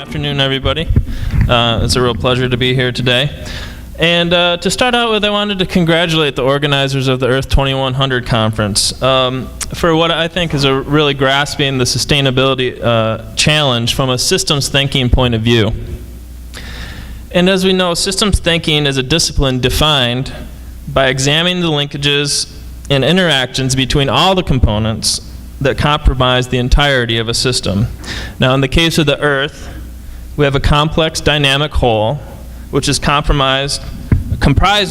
afternoon, everybody. It's a real pleasure to be here today. And to start out with, I wanted to congratulate the organizers of the Earth 2100 conference for what I think is a really grasping the sustainability challenge from a systems thinking point of view. And as we know, systems thinking is a discipline defined by examining the linkages and interactions between all the components that comprise the entirety of a system. Now, in the case of the Earth, we have a complex dynamic whole, which is comprised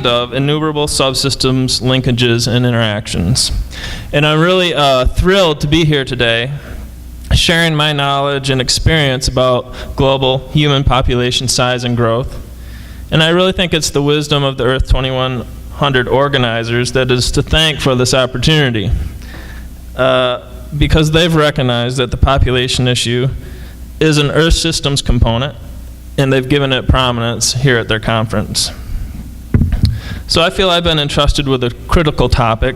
of innumerable subsystems, linkages, and interactions. And I'm really thrilled to be here today, sharing my knowledge and experience about global human population size and growth. And I really think it's the wisdom of the Earth 2100 organizers that is to thank for this opportunity. Because they've recognized that the population issue is an Earth systems component, and they've given it prominence here at their conference. So I feel I've been entrusted with a critical topic,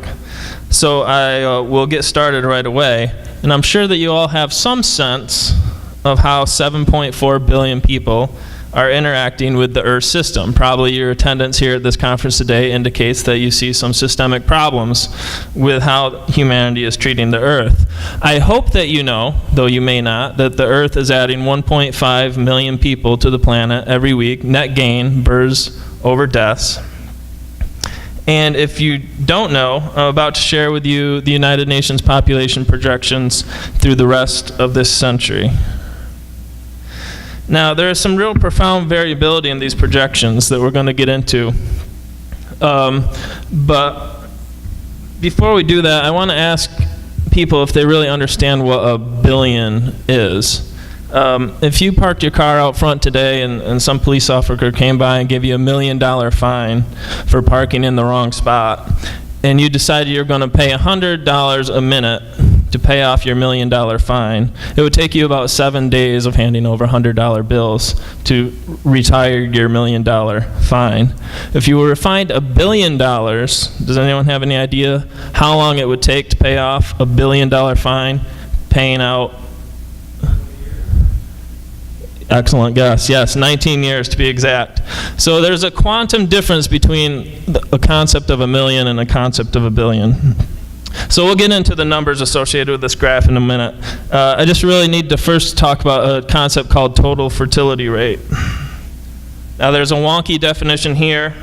so I will get started right away. And I'm sure that you all have some sense of how 7.4 billion people are interacting with the Earth system. Probably your attendance here at this conference today indicates that you see some systemic problems with how humanity is treating the Earth. I hope that you know, though you may not, that the Earth is adding 1.5 million people to the planet every week, net gain, births over deaths. And if you don't know, I'm about to share with you the United Nations population projections through the rest of this century. Now, there is some real profound variability in these projections that we're going to get into. But before we do that, I want to ask people if they really understand what a billion is. If you parked your car out front today and some police officer came by and gave you $1 million fine for parking in the wrong spot, and you decided you're going to pay $100 a minute to pay off your $1 million fine, it would take you about 7 days of handing over $100 bills to retire your $1 million fine. If you were fined $1 billion, does anyone have any idea how long it would take to pay off a $1 billion fine, paying out? Excellent guess. Yes, 19 years to be exact. So there's a quantum difference between a concept of a million and a concept of a billion. So we'll get into the numbers associated with this graph in a minute. I just really need to first talk about a concept called total fertility rate. Now there's a wonky definition here,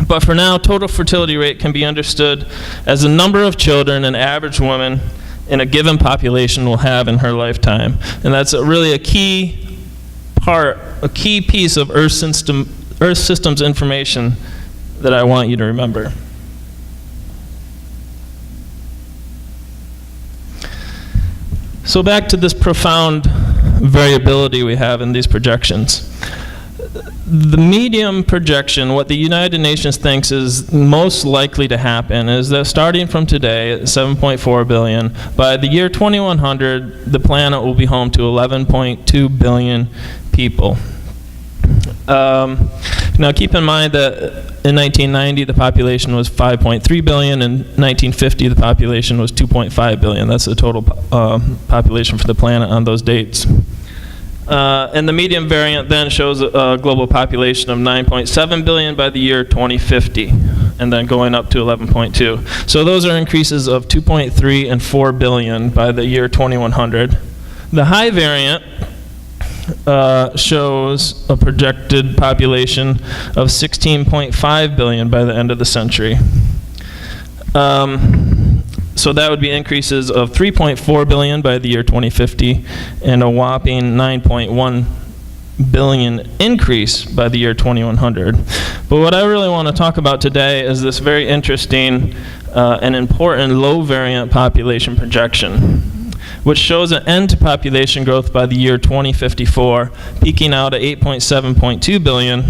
but for now, total fertility rate can be understood as the number of children an average woman in a given population will have in her lifetime. And that's really a key piece of Earth systems information that I want you to remember. So back to this profound variability we have in these projections. The medium projection, what the United Nations thinks is most likely to happen, is that starting from today at 7.4 billion, by the year 2100, the planet will be home to 11.2 billion people. Now keep in mind that in 1990 the population was 5.3 billion, in 1950 the population was 2.5 billion. That's the total population for the planet on those dates. And the medium variant then shows a global population of 9.7 billion by the year 2050, and then going up to 11.2. So those are increases of 2.3 and 4 billion by the year 2100. The high variant shows a projected population of 16.5 billion by the end of the century. So that would be increases of 3.4 billion by the year 2050 and a whopping 9.1 billion increase by the year 2100. But what I really want to talk about today is this very interesting and important low variant population projection, which shows an end to population growth by the year 2054, peaking out at 8.7.2 billion,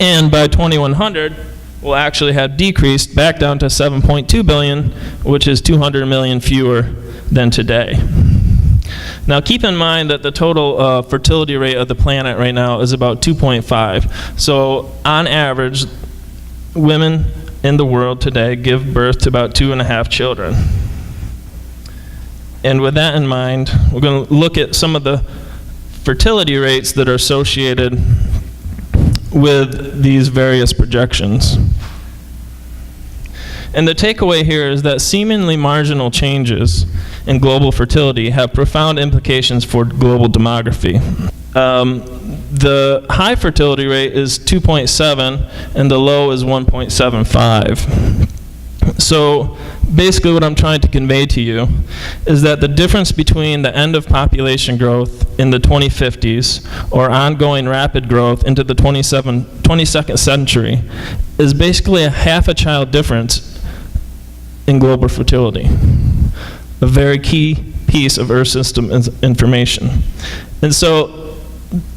and by 2100, will actually have decreased back down to 7.2 billion, which is 200 million fewer than today. Now keep in mind that the total fertility rate of the planet right now is about 2.5. So on average, women in the world today give birth to about 2.5 children. And with that in mind, we're going to look at some of the fertility rates that are associated with these various projections. And the takeaway here is that seemingly marginal changes in global fertility have profound implications for global demography. The high fertility rate is 2.7 and the low is 1.75. So basically what I'm trying to convey to you is that the difference between the end of population growth in the 2050s or ongoing rapid growth into the 22nd century is basically a half a child difference in global fertility. A very key piece of Earth system information. And so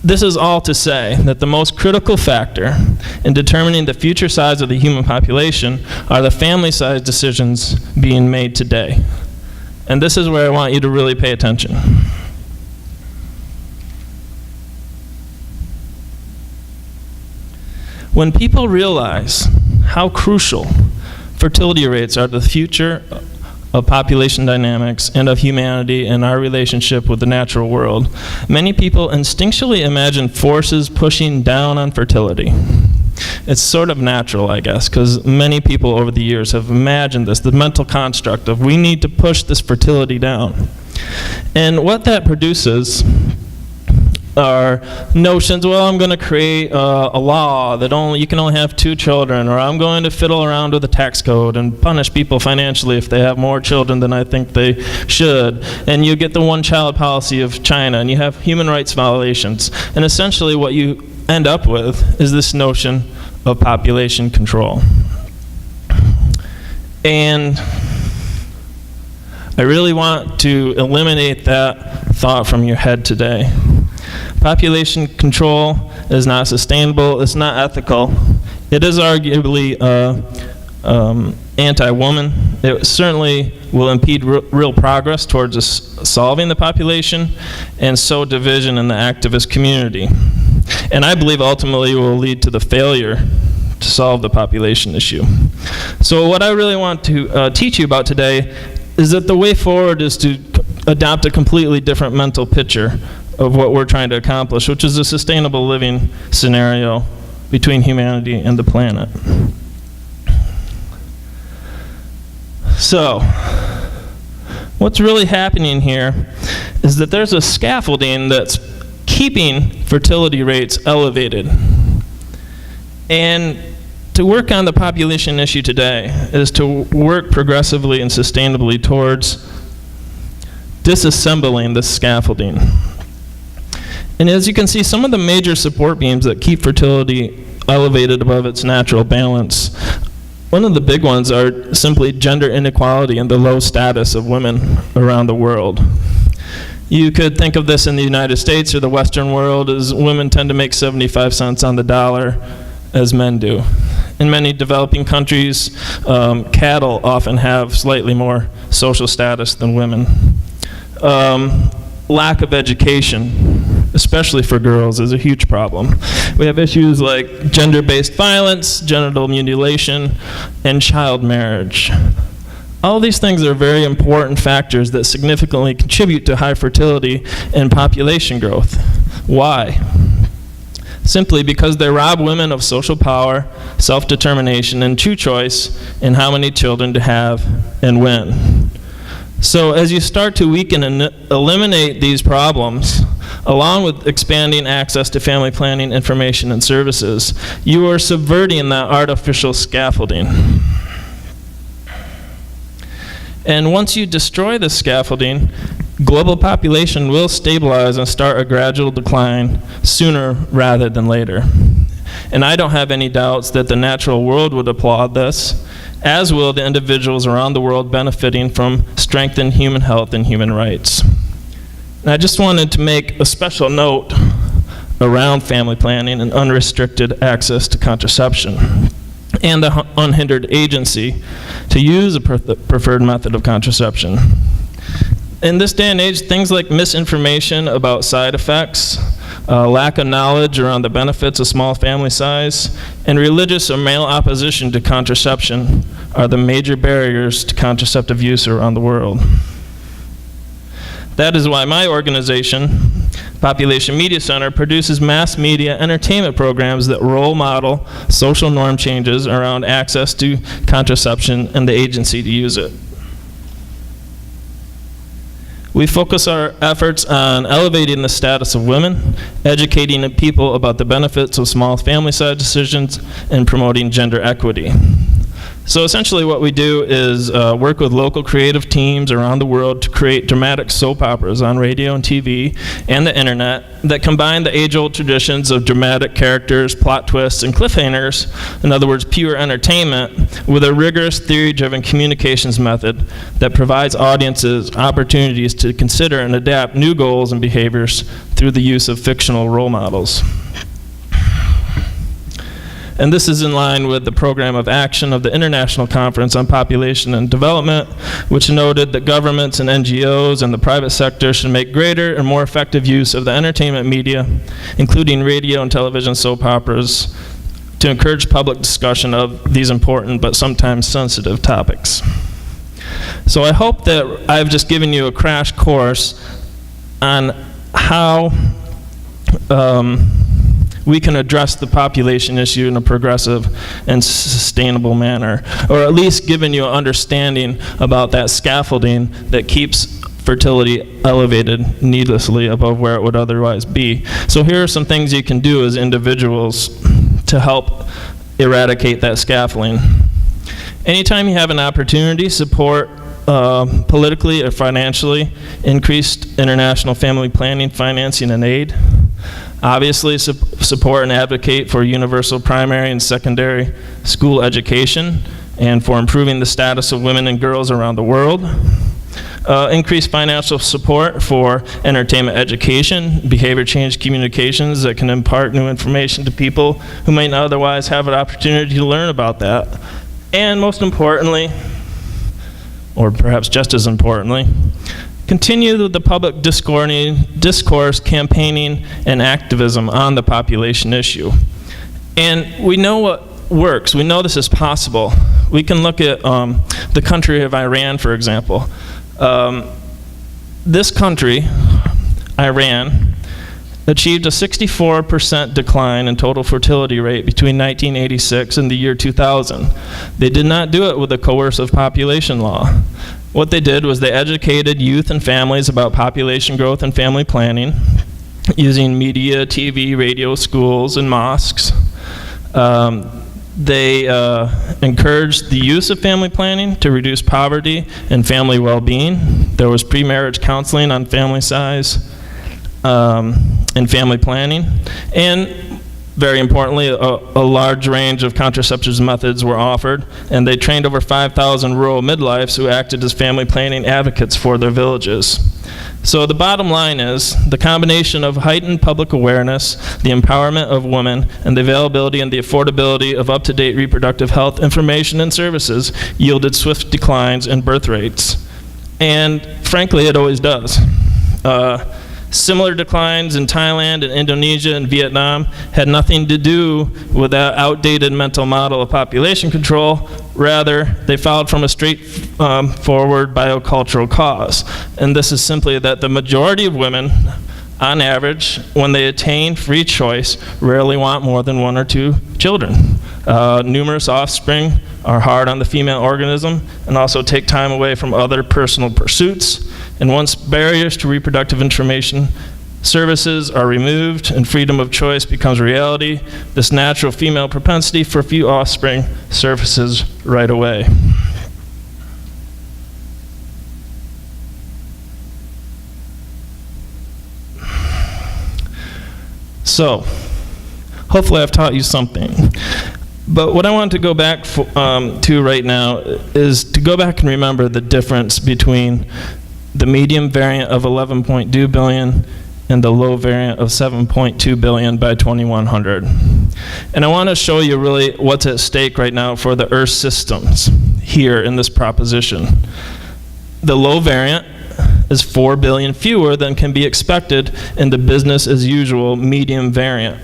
this is all to say that the most critical factor in determining the future size of the human population are the family size decisions being made today. And this is where I want you to really pay attention. When people realize how crucial fertility rates are to the future of population dynamics and of humanity and our relationship with the natural world, many people instinctually imagine forces pushing down on fertility. It's sort of natural, I guess, because many people over the years have imagined this, the mental construct of we need to push this fertility down. And what that produces are notions, well, I'm going to create a law that you can only have 2 children, or I'm going to fiddle around with the tax code and punish people financially if they have more children than I think they should. And you get the one-child policy of China, and you have human rights violations. And essentially what you end up with is this notion of population control. And I really want to eliminate that thought from your head today. Population control is not sustainable, it's not ethical. It is arguably anti-woman. It certainly will impede real progress towards solving the population and sow division in the activist community. And I believe ultimately will lead to the failure to solve the population issue. So what I really want to teach you about today is that the way forward is to adopt a completely different mental picture of what we're trying to accomplish, which is a sustainable living scenario between humanity and the planet. So, what's really happening here is that there's a scaffolding that's keeping fertility rates elevated. And to work on the population issue today is to work progressively and sustainably towards disassembling this scaffolding. And as you can see, some of the major support beams that keep fertility elevated above its natural balance, one of the big ones are simply gender inequality and the low status of women around the world. You could think of this in the United States or the Western world as women tend to make 75 cents on the dollar as men do. In many developing countries, cattle often have slightly more social status than women. Lack of education, especially for girls, is a huge problem. We have issues like gender-based violence, genital mutilation, and child marriage. All these things are very important factors that significantly contribute to high fertility and population growth. Why? Simply because they rob women of social power, self-determination, and true choice in how many children to have and when. So as you start to weaken and eliminate these problems, along with expanding access to family planning information and services, you are subverting that artificial scaffolding. And once you destroy this scaffolding, global population will stabilize and start a gradual decline sooner rather than later. And I don't have any doubts that the natural world would applaud this, as will the individuals around the world benefiting from strengthened human health and human rights. And I just wanted to make a special note around family planning and unrestricted access to contraception and the unhindered agency to use a preferred method of contraception. In this day and age, things like misinformation about side effects, lack of knowledge around the benefits of small family size, and religious or male opposition to contraception are the major barriers to contraceptive use around the world. That is why my organization, Population Media Center, produces mass media entertainment programs that role model social norm changes around access to contraception and the agency to use it. We focus our efforts on elevating the status of women, educating people about the benefits of small family size decisions, and promoting gender equity. So essentially what we do is work with local creative teams around the world to create dramatic soap operas on radio and TV and the internet that combine the age-old traditions of dramatic characters, plot twists, and cliffhangers, in other words, pure entertainment, with a rigorous theory-driven communications method that provides audiences opportunities to consider and adapt new goals and behaviors through the use of fictional role models. And this is in line with the program of action of the International Conference on Population and Development, which noted that governments and NGOs and the private sector should make greater and more effective use of the entertainment media, including radio and television soap operas, to encourage public discussion of these important but sometimes sensitive topics. So I hope that I've just given you a crash course on how we can address the population issue in a progressive and sustainable manner, or at least given you an understanding about that scaffolding that keeps fertility elevated needlessly above where it would otherwise be. So here are some things you can do as individuals to help eradicate that scaffolding. Anytime you have an opportunity, support politically or financially increased international family planning, financing, and aid. Obviously, support and advocate for universal primary and secondary school education and for improving the status of women and girls around the world. Increase financial support for entertainment education, behavior change communications that can impart new information to people who might not otherwise have an opportunity to learn about that. And most importantly, or perhaps just as importantly, continue the public discourse, campaigning, and activism on the population issue. And we know what works. We know this is possible. We can look at the country of Iran, for example. This country, Iran, achieved a 64% decline in total fertility rate between 1986 and the year 2000. They did not do it with a coercive population law. What they did was they educated youth and families about population growth and family planning using media, TV, radio, schools, and mosques. They encouraged the use of family planning to reduce poverty and family well-being. There was pre-marriage counseling on family size and family planning. And very importantly, a large range of contraceptive methods were offered, and they trained over 5,000 rural midwives who acted as family planning advocates for their villages. So the bottom line is, the combination of heightened public awareness, the empowerment of women, and the availability and the affordability of up-to-date reproductive health information and services yielded swift declines in birth rates. And frankly, it always does. Similar declines in Thailand and Indonesia and Vietnam had nothing to do with that outdated mental model of population control. Rather, they followed from a straightforward biocultural cause. And this is simply that the majority of women, on average, when they attain free choice, rarely want more than 1 or 2 children. Numerous offspring are hard on the female organism and also take time away from other personal pursuits. And once barriers to reproductive information services are removed and freedom of choice becomes a reality, this natural female propensity for few offspring surfaces right away. So, hopefully I've taught you something. But what I want to go back to right now is to go back and remember the difference between the medium variant of 11.2 billion and the low variant of 7.2 billion by 2100. And I want to show you really what's at stake right now for the Earth systems here in this proposition. The low variant is 4 billion fewer than can be expected in the business as usual medium variant.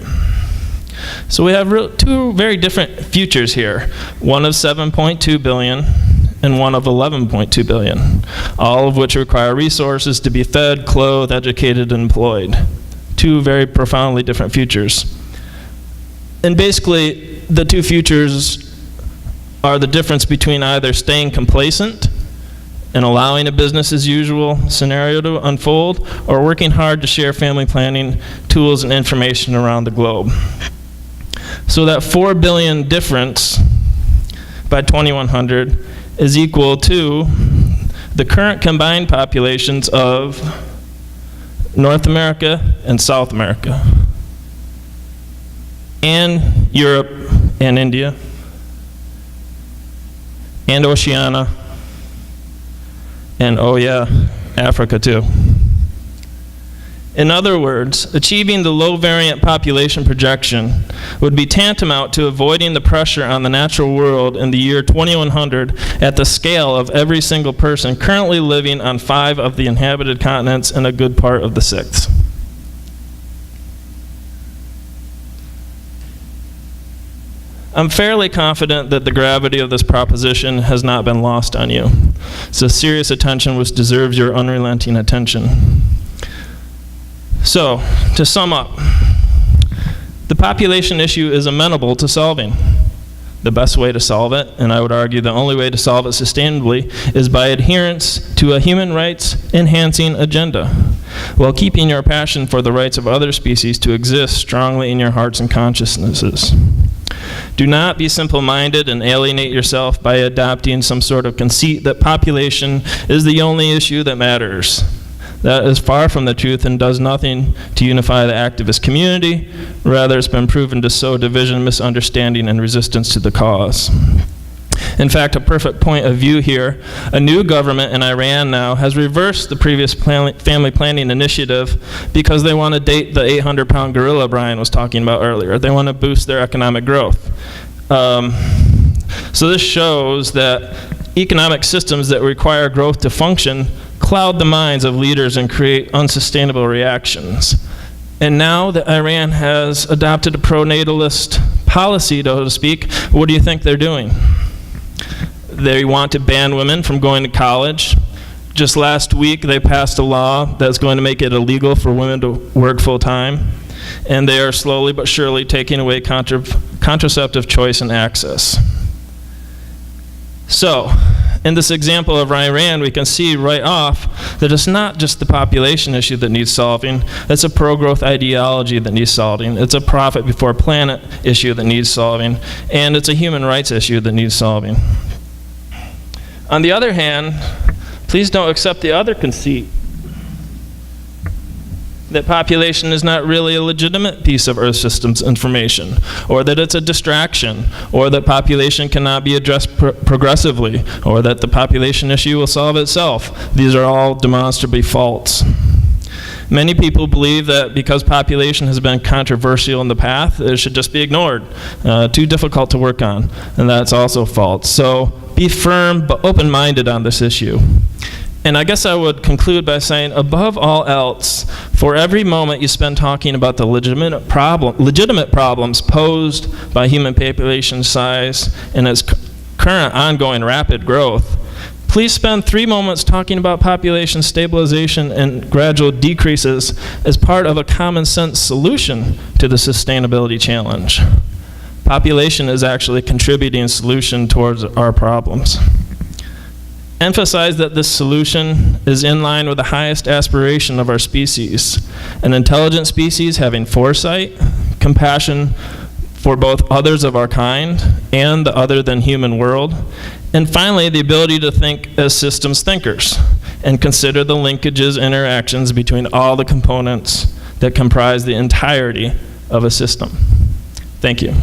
So we have 2 very different futures here, one of 7.2 billion and one of 11.2 billion, all of which require resources to be fed, clothed, educated, and employed. Two very profoundly different futures. And basically, the two futures are the difference between either staying complacent and allowing a business as usual scenario to unfold, or working hard to share family planning tools and information around the globe. So that 4 billion difference by 2100 is equal to the current combined populations of North America and South America, and Europe and India, and Oceania, and oh yeah, Africa too. In other words, achieving the low variant population projection would be tantamount to avoiding the pressure on the natural world in the year 2100 at the scale of every single person currently living on 5 of the inhabited continents and a good part of the 6th. I'm fairly confident that the gravity of this proposition has not been lost on you. It's a serious attention which deserves your unrelenting attention. So, to sum up, the population issue is amenable to solving. The best way to solve it, and I would argue the only way to solve it sustainably, is by adherence to a human rights enhancing agenda, while keeping your passion for the rights of other species to exist strongly in your hearts and consciousnesses. Do not be simple-minded and alienate yourself by adopting some sort of conceit that population is the only issue that matters. That is far from the truth and does nothing to unify the activist community. Rather, it's been proven to sow division, misunderstanding, and resistance to the cause. In fact, a perfect point of view here, a new government in Iran now has reversed the previous family planning initiative because they want to date the 800-pound gorilla Brian was talking about earlier. They want to boost their economic growth. So this shows that economic systems that require growth to function cloud the minds of leaders and create unsustainable reactions. And now that Iran has adopted a pro-natalist policy, so to speak, what do you think they're doing? They want to ban women from going to college. Just last week, they passed a law that's going to make it illegal for women to work full-time. And they are slowly but surely taking away contraceptive choice and access. So, in this example of Iran, we can see right off that it's not just the population issue that needs solving, it's a pro-growth ideology that needs solving, it's a profit before planet issue that needs solving, and it's a human rights issue that needs solving. On the other hand, please don't accept the other conceit that population is not really a legitimate piece of Earth systems information, or that it's a distraction, or that population cannot be addressed progressively, or that the population issue will solve itself. These are all demonstrably false. Many people believe that because population has been controversial in the past, it should just be ignored, too difficult to work on, and that's also false. So be firm but open-minded on this issue. And I guess I would conclude by saying, above all else, for every moment you spend talking about the legitimate problems posed by human population size and its current ongoing rapid growth, please spend 3 moments talking about population stabilization and gradual decreases as part of a common sense solution to the sustainability challenge. Population is actually a contributing solution towards our problems. Emphasize that this solution is in line with the highest aspiration of our species, an intelligent species having foresight, compassion for both others of our kind and the other than human world, and finally the ability to think as systems thinkers and consider the linkages and interactions between all the components that comprise the entirety of a system. Thank you.